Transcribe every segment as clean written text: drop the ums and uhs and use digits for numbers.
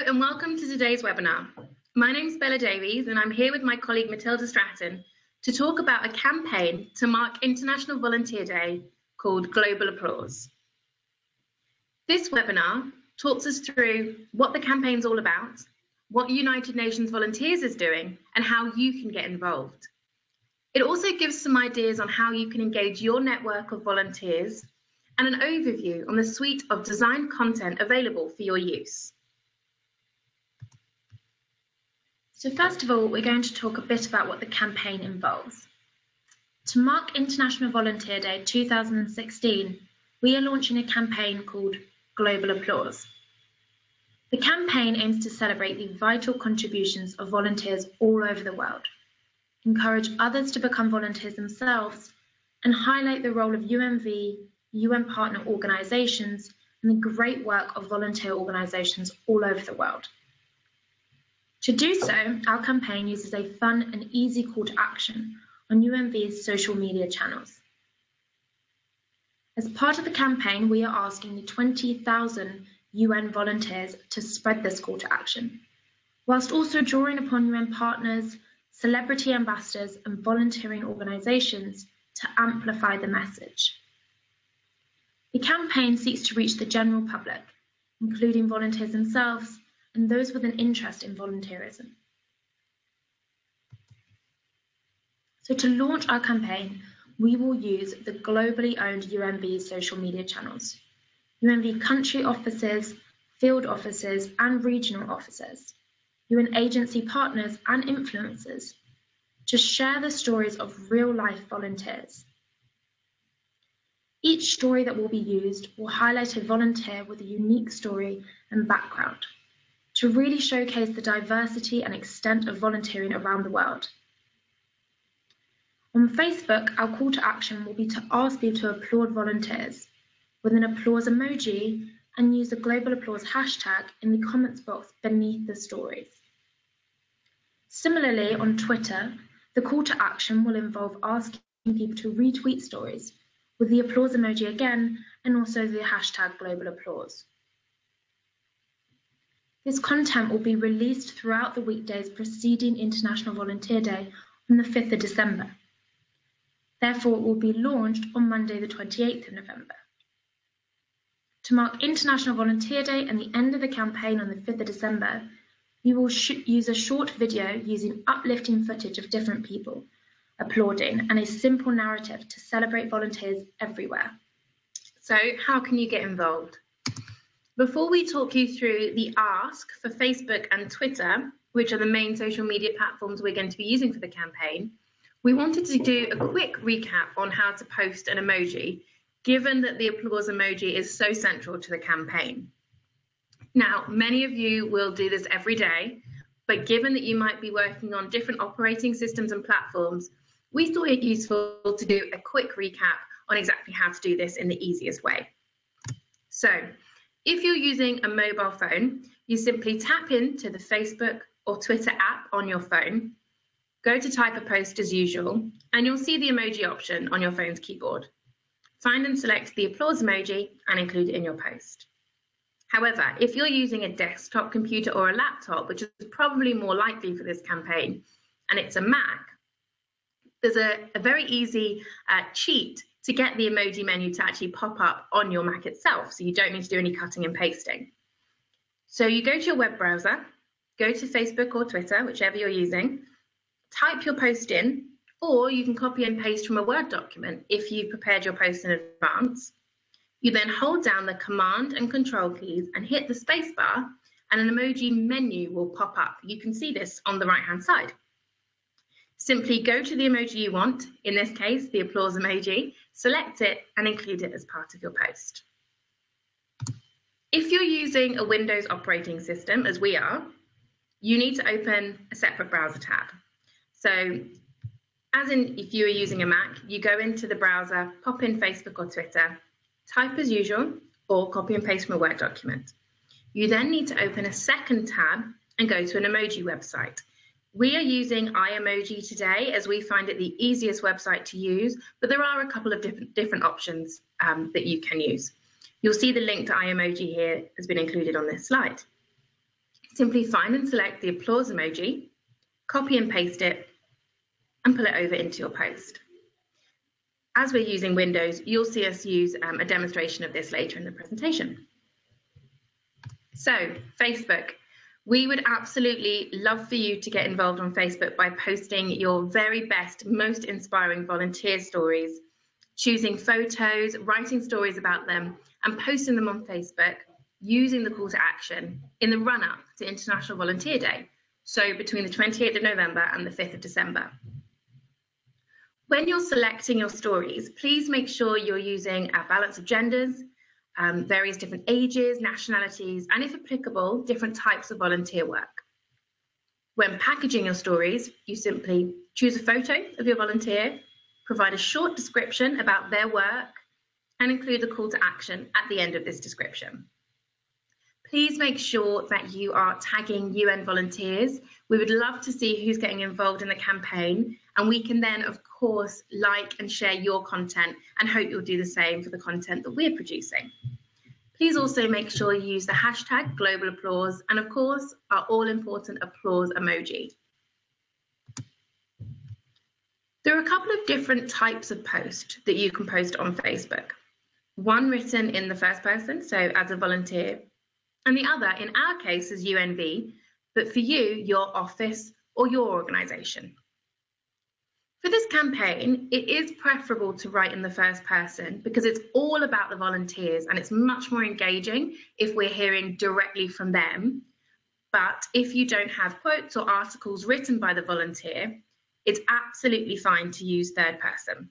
and welcome to today's webinar. My name's Bella Davies and I'm here with my colleague Matilda Stratton to talk about a campaign to mark International Volunteer Day called GlobalApplause. This webinar talks us through what the campaign's all about, what United Nations Volunteers is doing, and how you can get involved. It also gives some ideas on how you can engage your network of volunteers and an overview on the suite of designed content available for your use. So first of all, we're going to talk a bit about what the campaign involves. To mark International Volunteer Day 2016, we are launching a campaign called GlobalApplause. The campaign aims to celebrate the vital contributions of volunteers all over the world, encourage others to become volunteers themselves, and highlight the role of UNV, UN partner organisations, and the great work of volunteer organisations all over the world. To do so, our campaign uses a fun and easy call to action on UNV's social media channels. As part of the campaign, we are asking the 20,000 UN volunteers to spread this call to action, whilst also drawing upon UN partners, celebrity ambassadors and volunteering organisations to amplify the message. The campaign seeks to reach the general public, including volunteers themselves, and those with an interest in volunteerism. So to launch our campaign, we will use the globally owned UNV social media channels, UNV country offices, field offices and regional offices, UN agency partners and influencers to share the stories of real-life volunteers. Each story that will be used will highlight a volunteer with a unique story and background, to really showcase the diversity and extent of volunteering around the world. On Facebook, our call to action will be to ask you to applaud volunteers with an applause emoji and use the GlobalApplause hashtag in the comments box beneath the stories. Similarly, on Twitter, the call to action will involve asking people to retweet stories with the applause emoji again and also the hashtag GlobalApplause. This content will be released throughout the weekdays preceding International Volunteer Day on the 5th of December. Therefore, it will be launched on Monday the 28th of November. To mark International Volunteer Day and the end of the campaign on the 5th of December, we will use a short video using uplifting footage of different people applauding and a simple narrative to celebrate volunteers everywhere. So how can you get involved? Before we talk you through the ask for Facebook and Twitter, which are the main social media platforms we're going to be using for the campaign, we wanted to do a quick recap on how to post an emoji, given that the applause emoji is so central to the campaign. Now, many of you will do this every day, but given that you might be working on different operating systems and platforms, we thought it useful to do a quick recap on exactly how to do this in the easiest way. So, if you're using a mobile phone, you simply tap into the Facebook or Twitter app on your phone, go to type a post as usual, and you'll see the emoji option on your phone's keyboard. Find and select the applause emoji and include it in your post. However, if you're using a desktop computer or a laptop, which is probably more likely for this campaign, and it's a Mac, there's a very easy cheat to get the emoji menu to actually pop up on your Mac itself, so you don't need to do any cutting and pasting. So you go to your web browser, go to Facebook or Twitter, whichever you're using, type your post in, or you can copy and paste from a Word document if you've prepared your post in advance. You then hold down the Command and Control keys and hit the space bar, and an emoji menu will pop up. You can see this on the right-hand side. Simply go to the emoji you want, in this case, the applause emoji, select it and include it as part of your post. If you're using a Windows operating system, as we are, you need to open a separate browser tab. So, as in if you are using a Mac, you go into the browser, pop in Facebook or Twitter, type as usual, or copy and paste from a Word document. You then need to open a second tab and go to an emoji website. We are using iEmoji today as we find it the easiest website to use, but there are a couple of different options that you can use. You'll see the link to iEmoji here has been included on this slide. simply find and select the applause emoji, copy and paste it, and pull it over into your post. As we're using Windows, you'll see us use a demonstration of this later in the presentation. So, Facebook. We would absolutely love for you to get involved on Facebook by posting your very best, most inspiring volunteer stories, choosing photos, writing stories about them, and posting them on Facebook using the call to action in the run-up to International Volunteer Day, so between the 28th of November and the 5th of December. When you're selecting your stories, please make sure you're using a balance of genders, various different ages, nationalities, and if applicable, different types of volunteer work. When packaging your stories, you simply choose a photo of your volunteer, provide a short description about their work, and include the call to action at the end of this description. Please make sure that you are tagging UN volunteers. We would love to see who's getting involved in the campaign, and we can then, of course, like and share your content and hope you'll do the same for the content that we're producing. Please also make sure you use the hashtag GlobalApplause and, of course, our all-important applause emoji. There are a couple of different types of post that you can post on Facebook. One written in the first person, so as a volunteer, and the other, in our case, as UNV, but for you, your office or your organisation. For this campaign, it is preferable to write in the first person because it's all about the volunteers and it's much more engaging if we're hearing directly from them. But if you don't have quotes or articles written by the volunteer, it's absolutely fine to use third person.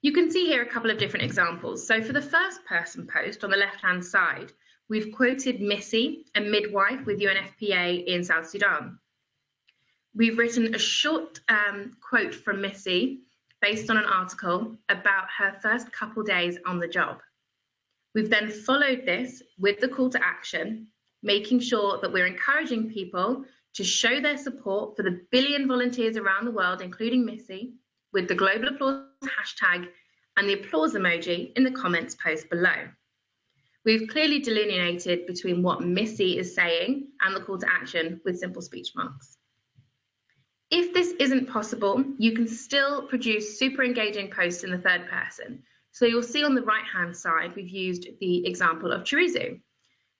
You can see here a couple of different examples. So for the first person post on the left-hand side, we've quoted Missy, a midwife with UNFPA in South Sudan. We've written a short quote from Missy based on an article about her first couple days on the job. We've then followed this with the call to action, making sure that we're encouraging people to show their support for the billion volunteers around the world, including Missy, with the GlobalApplause hashtag and the applause emoji in the comments post below. We've clearly delineated between what Missy is saying and the call to action with simple speech marks. If this isn't possible, you can still produce super engaging posts in the third person. So you'll see on the right-hand side, we've used the example of Chiruzu.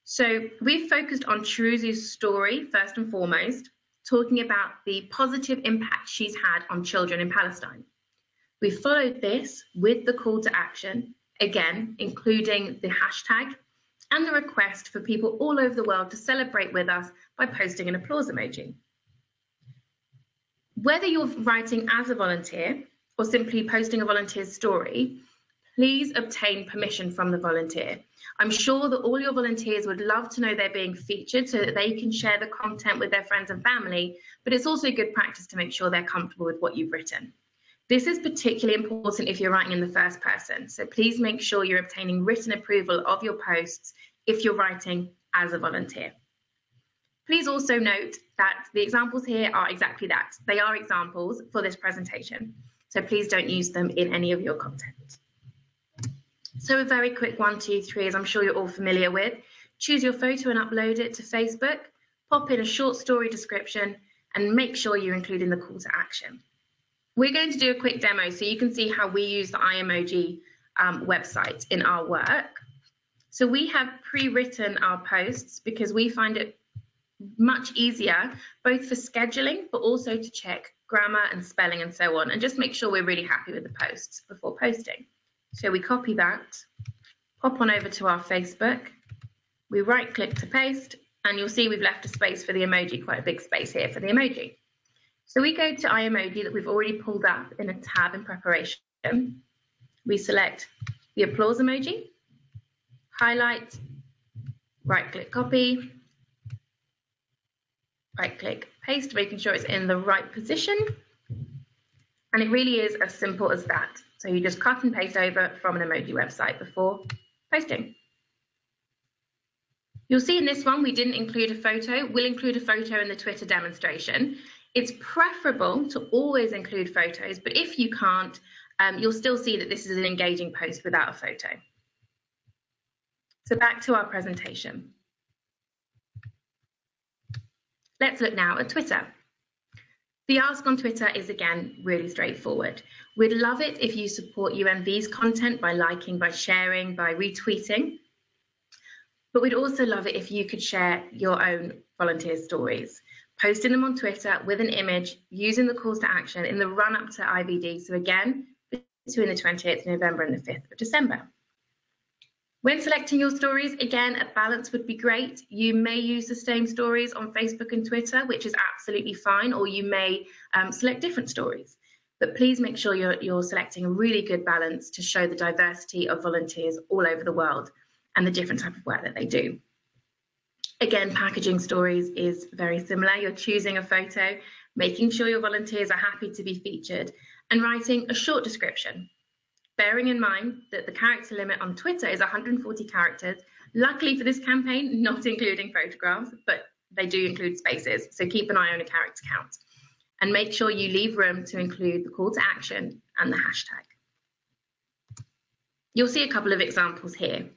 So we've focused on Chiruzu's story first and foremost, talking about the positive impact she's had on children in Palestine. We followed this with the call to action, again, including the hashtag and the request for people all over the world to celebrate with us by posting an applause emoji. Whether you're writing as a volunteer or simply posting a volunteer's story, please obtain permission from the volunteer. I'm sure that all your volunteers would love to know they're being featured so that they can share the content with their friends and family, but it's also good practice to make sure they're comfortable with what you've written. This is particularly important if you're writing in the first person, so please make sure you're obtaining written approval of your posts if you're writing as a volunteer. Please also note that the examples here are exactly that. They are examples for this presentation, so please don't use them in any of your content. So a very quick 1, 2, 3, as I'm sure you're all familiar with. Choose your photo and upload it to Facebook, pop in a short story description, and make sure you're including the call to action. We're going to do a quick demo so you can see how we use the iEmoji website in our work. So we have pre-written our posts because we find it much easier, both for scheduling, but also to check grammar and spelling and so on, and just make sure we're really happy with the posts before posting. So we copy that, pop on over to our Facebook, we right click to paste, and you'll see we've left a space for the emoji, quite a big space here for the emoji. So we go to iEmoji that we've already pulled up in a tab in preparation. We select the applause emoji, highlight, right click copy, right click paste, making sure it's in the right position. And it really is as simple as that. So you just cut and paste over from an emoji website before posting. You'll see in this one, we didn't include a photo. We'll include a photo in the Twitter demonstration. It's preferable to always include photos, but if you can't, you'll still see that this is an engaging post without a photo. So back to our presentation. Let's look now at Twitter. The ask on Twitter is, again, really straightforward. We'd love it if you support UNV's content by liking, by sharing, by retweeting. But we'd also love it if you could share your own volunteer stories, posting them on Twitter with an image, using the calls to action in the run-up to IVD. So again, between the 28th of November and the 5th of December. When selecting your stories, again, a balance would be great. You may use the same stories on Facebook and Twitter, which is absolutely fine, or you may select different stories. But please make sure you're selecting a really good balance to show the diversity of volunteers all over the world and the different type of work that they do. Again, packaging stories is very similar. You're choosing a photo, making sure your volunteers are happy to be featured, and writing a short description. Bearing in mind that the character limit on Twitter is 140 characters, luckily for this campaign, not including photographs, but they do include spaces, so keep an eye on a character count. And make sure you leave room to include the call to action and the hashtag. You'll see a couple of examples here.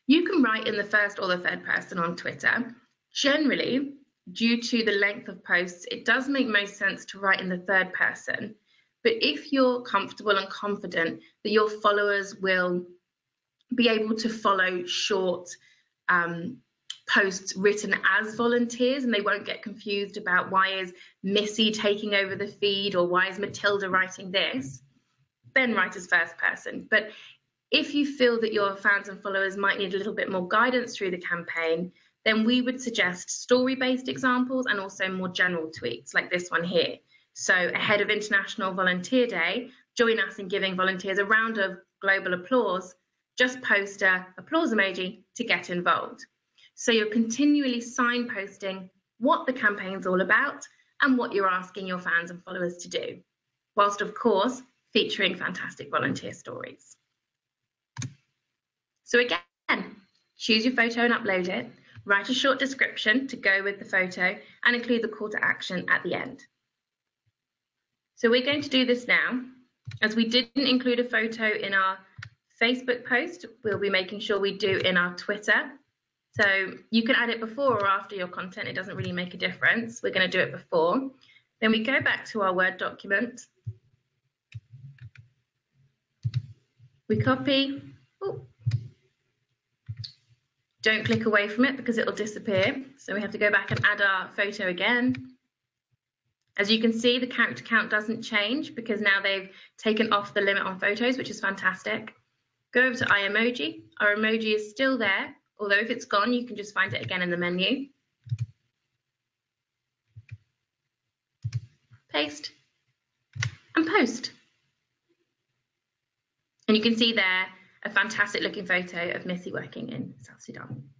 You can write in the first or the third person on Twitter. Generally, due to the length of posts, it does make most sense to write in the third person. But if you're comfortable and confident that your followers will be able to follow short posts written as volunteers and they won't get confused about why is Missy taking over the feed or why is Matilda writing this, then write as first person. But if you feel that your fans and followers might need a little bit more guidance through the campaign, then we would suggest story-based examples and also more general tweaks like this one here. So ahead of International Volunteer Day, join us in giving volunteers a round of global applause. Just post a applause emoji to get involved. So you're continually signposting what the campaign's all about and what you're asking your fans and followers to do, whilst of course featuring fantastic volunteer stories. So again, choose your photo and upload it, write a short description to go with the photo and include the call to action at the end. So we're going to do this now. As we didn't include a photo in our Facebook post, we'll be making sure we do in our Twitter. So you can add it before or after your content, it doesn't really make a difference. We're going to do it before. Then we go back to our Word document. We copy. Ooh. Don't click away from it because it'll disappear. So we have to go back and add our photo again. As you can see, the character count doesn't change because now they've taken off the limit on photos, which is fantastic. Go over to iEmoji. Our emoji is still there, although if it's gone, you can just find it again in the menu. Paste and post. And you can see there a fantastic looking photo of Missy working in South Sudan.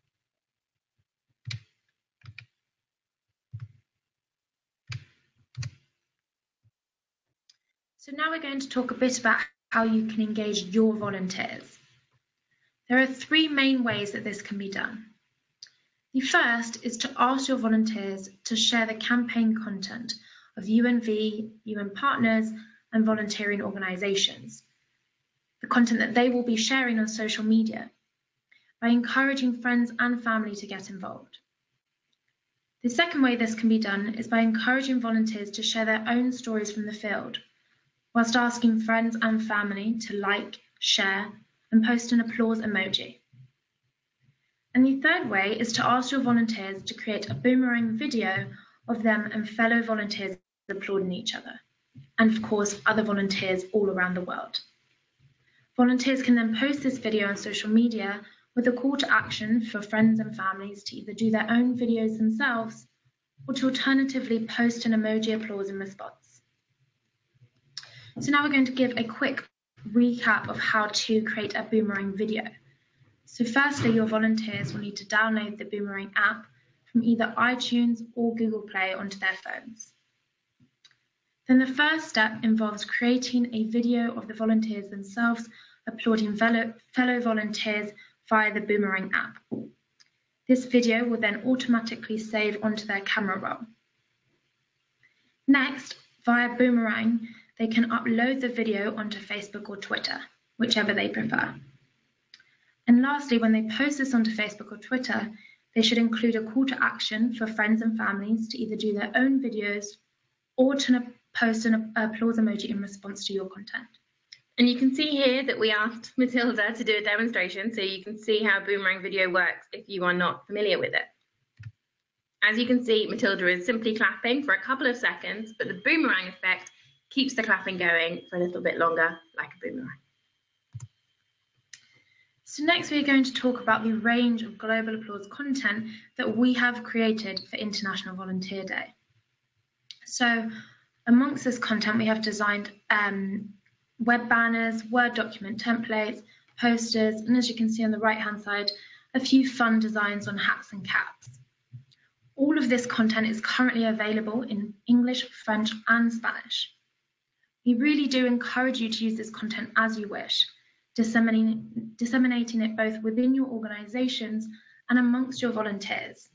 So now we're going to talk a bit about how you can engage your volunteers. There are three main ways that this can be done. The first is to ask your volunteers to share the campaign content of UNV, UN partners, and volunteering organisations, the content that they will be sharing on social media, by encouraging friends and family to get involved. The second way this can be done is by encouraging volunteers to share their own stories from the field, whilst asking friends and family to like, share, and post an applause emoji. And the third way is to ask your volunteers to create a boomerang video of them and fellow volunteers applauding each other, and of course other volunteers all around the world. Volunteers can then post this video on social media with a call to action for friends and families to either do their own videos themselves or to alternatively post an emoji applause in response. So now we're going to give a quick recap of how to create a boomerang video. So firstly, your volunteers will need to download the Boomerang app from either iTunes or Google Play onto their phones. Then the first step involves creating a video of the volunteers themselves applauding fellow volunteers via the Boomerang app. This video will then automatically save onto their camera roll. Next, via Boomerang, they can upload the video onto Facebook or Twitter, whichever they prefer. And lastly, when they post this onto Facebook or Twitter, They should include a call to action for friends and families to either do their own videos or to post an applause emoji in response to your content. And you can see here that we asked Matilda to do a demonstration, so you can see how boomerang video works if you are not familiar with it. As you can see, Matilda is simply clapping for a couple of seconds, but the boomerang effect keeps the clapping going for a little bit longer, like a boomerang. So next we're going to talk about the range of Global Applause content that we have created for International Volunteer Day. So amongst this content we have designed web banners, Word document templates, posters, and as you can see on the right hand side, a few fun designs on hats and caps. All of this content is currently available in English, French and Spanish. We really do encourage you to use this content as you wish, disseminating it both within your organisations and amongst your volunteers.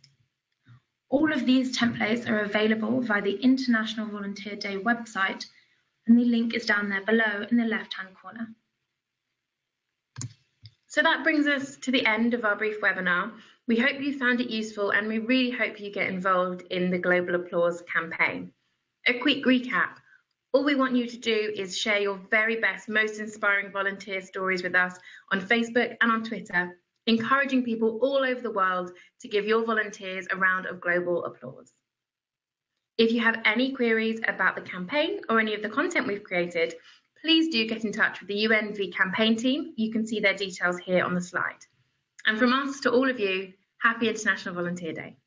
All of these templates are available via the International Volunteer Day website, and the link is down there below in the left-hand corner. So that brings us to the end of our brief webinar. We hope you found it useful, and we really hope you get involved in the Global Applause campaign. A quick recap. All we want you to do is share your very best, most inspiring volunteer stories with us on Facebook and on Twitter, encouraging people all over the world to give your volunteers a round of global applause. If you have any queries about the campaign or any of the content we've created, please do get in touch with the UNV campaign team. You can see their details here on the slide. And from us to all of you, happy International Volunteer Day.